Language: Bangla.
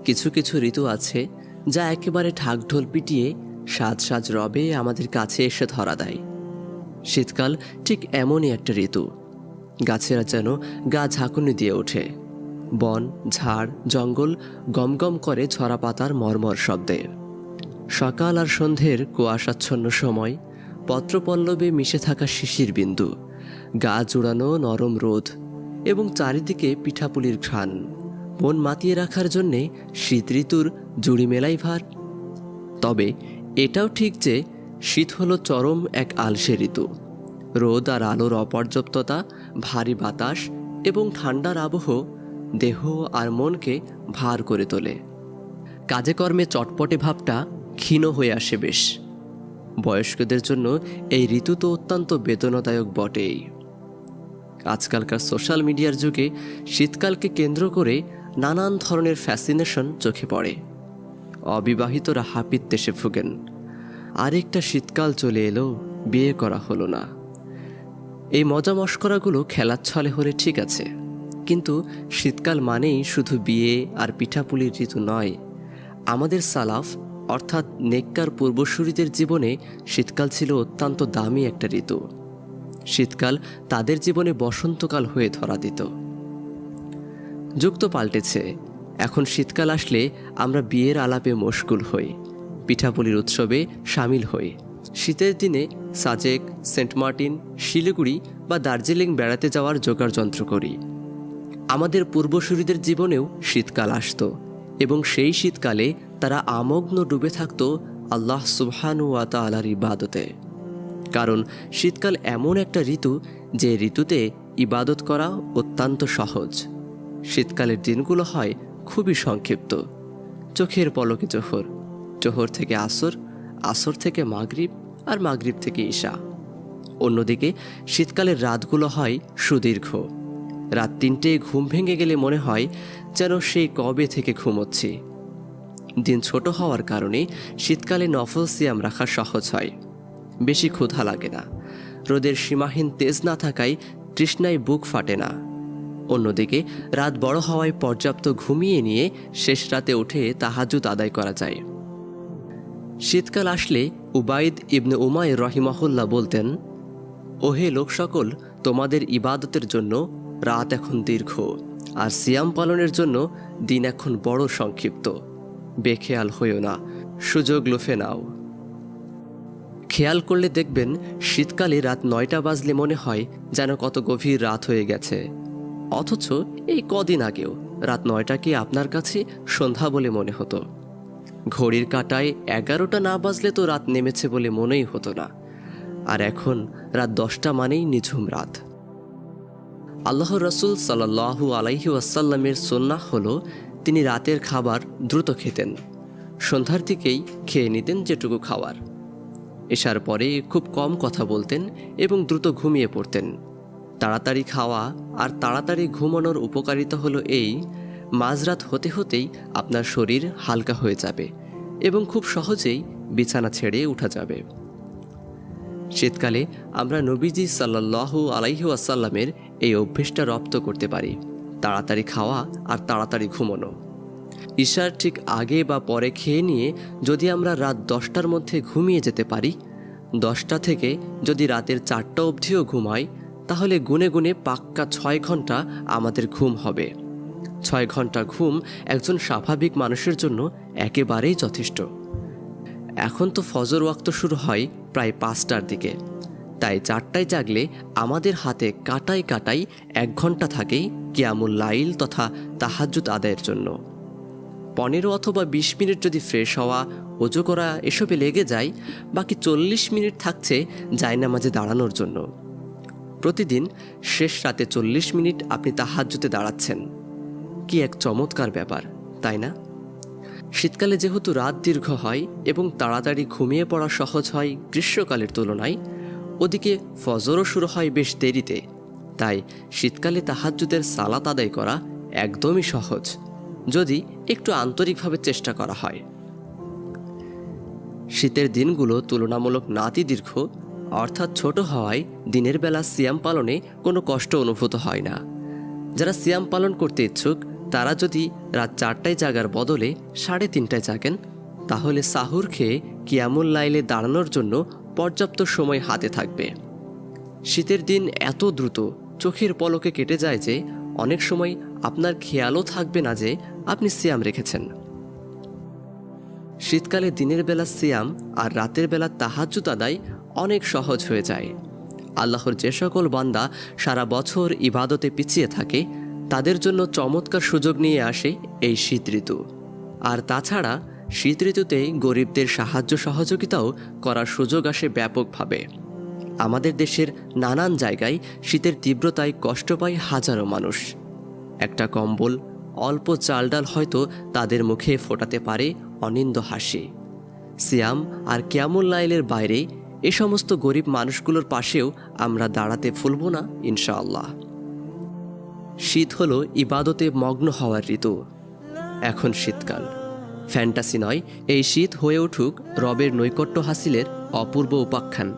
কিছু কিছু ঋতু আছে যা একেবারে ঢাকঢোল পিটিয়ে সাজ সাজ রবে আমাদের কাছে এসে ধরা দেয়। শীতকাল ঠিক এমনই একটা ঋতু। গাছেরা যেন গা ঝাঁকুনি দিয়ে ওঠে। বন, ঝাড়, জঙ্গল গমগম করে ঝরা পাতার মর্মর শব্দে। সকাল আর সন্ধ্যের কুয়াশাচ্ছন্ন সময়, পত্রপল্লবে মিশে থাকা শিশির বিন্দু, গা জুড়ানো নরম রোদ এবং চারিদিকে পিঠাপুলির ঘ্রাণ মন মাতিয়ে রাখার জন্যে শীত ঋতুর জুড়ি মেলাই ভার। তবে এটাও ঠিক যে শীত হলো চরম এক আলসে ঋতু। রোদ আর আলোর অপর্যাপ্ততা, ভারী বাতাস এবং ঠান্ডার আবহ দেহ আর মনকে ভার করে তোলে। কাজে কর্মে চটপটে ভাবটা ক্ষীণ হয়ে আসে বেশ। বয়স্কদের জন্য এই ঋতু তো অত্যন্ত বেদনাদায়ক বটেই। আজকালকার সোশ্যাল মিডিয়ার যুগে শীতকালকে কেন্দ্র করে নানান ধরনের ফ্যাসিনেশন চোখে পড়ে। অবিবাহিতরা হাপিত্যেসে ভোগেন, আরেকটা শীতকাল চলে এলো, বিয়ে করা হলো না। এই মজা মস্করাগুলো খেলার ছলে হলে ঠিক আছে, কিন্তু শীতকাল মানেই শুধু বিয়ে আর পিঠাপুলির ঋতু নয়। আমাদের সালাফ অর্থাৎ নেককার পূর্বসূরীদের জীবনে শীতকাল ছিল অত্যন্ত দামি একটা ঋতু। শীতকাল তাদের জীবনে বসন্তকাল হয়ে ধরা দিত। যুগ তো পাল্টেছে। এখন শীতকাল আসলে আমরা বিয়ের আলাপে মশগুল হই, পিঠাপুলির উৎসবে সামিল হই। শীতের দিনে সাজেক, সেন্ট মার্টিন, শিলিগুড়ি বা দার্জিলিং বেড়াতে যাওয়ার জোগাড় যন্ত্র করি। আমাদের পূর্বসূরীদের জীবনেও শীতকাল আসতো এবং সেই শীতকালে তারা আমগ্ন ডুবে থাকত আল্লাহ সুবহানাহু ওয়া তাআলার ইবাদতে। কারণ শীতকাল এমন একটা ঋতু যে ঋতুতে ইবাদত করা অত্যন্ত সহজ। শীতকালের দিনগুলো হয় খুবই সংক্ষিপ্ত। চোখের পলকে জোহর, জোহর থেকে আসর, আসর থেকে মাগরিব, আর মাগরিব থেকে ঈশা। অন্যদিকে শীতকালের রাতগুলো হয় সুদীর্ঘ। রাত ৩টেয় ঘুম ভেঙে গেলে মনে হয় যেন সেই কবে থেকে ঘুমোচ্ছি। দিন ছোট হওয়ার কারণে শীতকালে নফল সিয়াম রাখা সহজ হয়। বেশি ক্ষুধা লাগে না। রোদের সীমাহীন তেজ না থাকায় তৃষ্ণায় বুক ফাটে না। অন্যদিকে রাত বড় হওয়ায় পর্যাপ্ত ঘুমিয়ে নিয়ে শেষ রাতে উঠে তাহাজ্জুদ আদায় করা যায়। শীতকাল আসলে উবাইদ ইবনে উমাইর রাহিমাহুল্লাহ বলতেন, ওহে লোক সকল, তোমাদের ইবাদতের জন্য রাত এখন দীর্ঘ আর সিয়াম পালনের জন্য দিন এখন বড় সংক্ষিপ্ত। বেখেয়াল হইও না, সুযোগ লোফে নাও। খেয়াল করলে দেখবেন শীতকালে রাত 9টা বাজলে মনে হয় যেন কত গভীর রাত হয়ে গেছে, অথচ এই কদিন আগেও রাত 9টাকে আপনার কাছে সন্ধ্যা বলে মনে হতো। ঘড়ির কাঁটায় 11টা না বাজলে তো রাত নেমেছে বলে মনেই হতো না। আর এখন রাত 10টা মানেই নিঝুম রাত। আল্লাহর রাসূল সাল্লাল্লাহু আলাইহি ওয়াসাল্লামের সুন্নাহ হলো তিনি রাতের খাবার দ্রুত খেতেন। সন্ধ্যার দিকেই খেয়ে নিতেন যেটুকু খাওয়ার। এশার পরে খুব কম কথা বলতেন এবং দ্রুত ঘুমিয়ে পড়তেন। তাড়াতাড়ি খাওয়া আর তাড়াতাড়ি ঘুমানোর উপকারিতা হলো এই, মাঝরাত হতে হতেই আপনার শরীর হালকা হয়ে যাবে এবং খুব সহজেই বিছানা ছেড়ে উঠা যাবে। শীতকালে আমরা নবীজি সাল্লাল্লাহু আলাইহি ওয়াসাল্লামের এই অভ্যেসটা রপ্ত করতে পারি, তাড়াতাড়ি খাওয়া আর তাড়াতাড়ি ঘুমানো। ঈশার ঠিক আগে বা পরে খেয়ে নিয়ে যদি আমরা রাত 10টার মধ্যে ঘুমিয়ে যেতে পারি, 10টা থেকে যদি রাতের 4টা অবধিও ঘুমাই, তাহলে গুনে গুনে পাক্কা 6 ঘন্টা আমাদের ঘুম হবে। 6 ঘন্টা ঘুম একজন স্বাভাবিক মানুষের জন্য একেবারেই যথেষ্ট। এখন তো ফজর ওয়াক্ত শুরু হয় প্রায় 5টার দিকে, তাই 4টায় জাগলে আমাদের হাতে কাটাই কাটাই 1 ঘন্টা থাকেই কিয়ামুল লাইল তথা তাহাজ্জুদ আদায়ের জন্য। 15 অথবা 20 মিনিট যদি ফ্রেশ হওয়া, ওযু করা এসবে লেগে যায়, বাকি 40 মিনিট থাকছে জায়নামাজে দাঁড়ানোর জন্য। প্রতিদিন শেষ রাতে 40 মিনিট আপনি তাহাজ্জুদে দাঁড়াচ্ছেন। কি এক চমৎকার ব্যাপার, তাই না? শীতকালে যেহেতু রাত দীর্ঘ হয় এবং তাড়াতাড়ি ঘুমিয়ে পড়া সহজ হয় গ্রীষ্মকালের তুলনায়, ওদিকে ফজরও শুরু হয় বেশ দেরিতে। তাই শীতকালে তাহাজ্জুদের সালাত আদায় করা একদমই সহজ, যদি একটু আন্তরিকভাবে চেষ্টা করা হয়। শীতের দিনগুলো তুলনামূলক নাতি দীর্ঘ, অর্থাৎ ছোট হওয়ায় দিনের বেলা সিয়াম পালনে কোনো কষ্ট অনুভূত হয় না। যারা সিয়াম পালন করতে ইচ্ছুক তারা যদি রাত 4টায় জাগার বদলে 3:30টায় জাগেন, তাহলে সাহুর খেয়ে কিয়ামুল লাইলে দাঁড়ানোর জন্য পর্যাপ্ত সময় হাতে থাকবে। শীতের দিন এত দ্রুত চোখের পলকে কেটে যায় যে অনেক সময় আপনার খেয়ালও থাকবে না যে আপনি সিয়াম রেখেছেন। শীতকালে দিনের বেলা সিয়াম আর রাতের বেলা তাহাজ্জুদ আদায় অনেক সহজ হয়ে যায়। আল্লাহর যে সকল বান্দা সারা বছর ইবাদতে পিছিয়ে থাকে, তাদের জন্য চমৎকার সুযোগ নিয়ে আসে এই শীত ঋতু। আর তাছাড়া শীত ঋতুতেই গরিবদের সাহায্য সহযোগিতাও করার সুযোগ আসে ব্যাপকভাবে। আমাদের দেশের নানান জায়গায় শীতের তীব্রতায় কষ্ট পায় হাজারো মানুষ। একটা কম্বল, অল্প চাল ডাল হয়তো তাদের মুখে ফোটাতে পারে অনিন্দ হাসি। সিয়াম আর কিয়ামুল লাইলের বাইরে এ সমস্ত গরিব মানুষগুলোর পাশেও আমরা দাঁড়াতে ভুলব না ইনশাআল্লাহ। শীত হলো ইবাদতে মগ্ন হওয়ার ঋতু। এখন শীতকাল, ফ্যান্টাসি নয়, এই শীত হয়ে উঠুক রবের নৈকট্য হাসিলের অপূর্ব উপাখ্যান।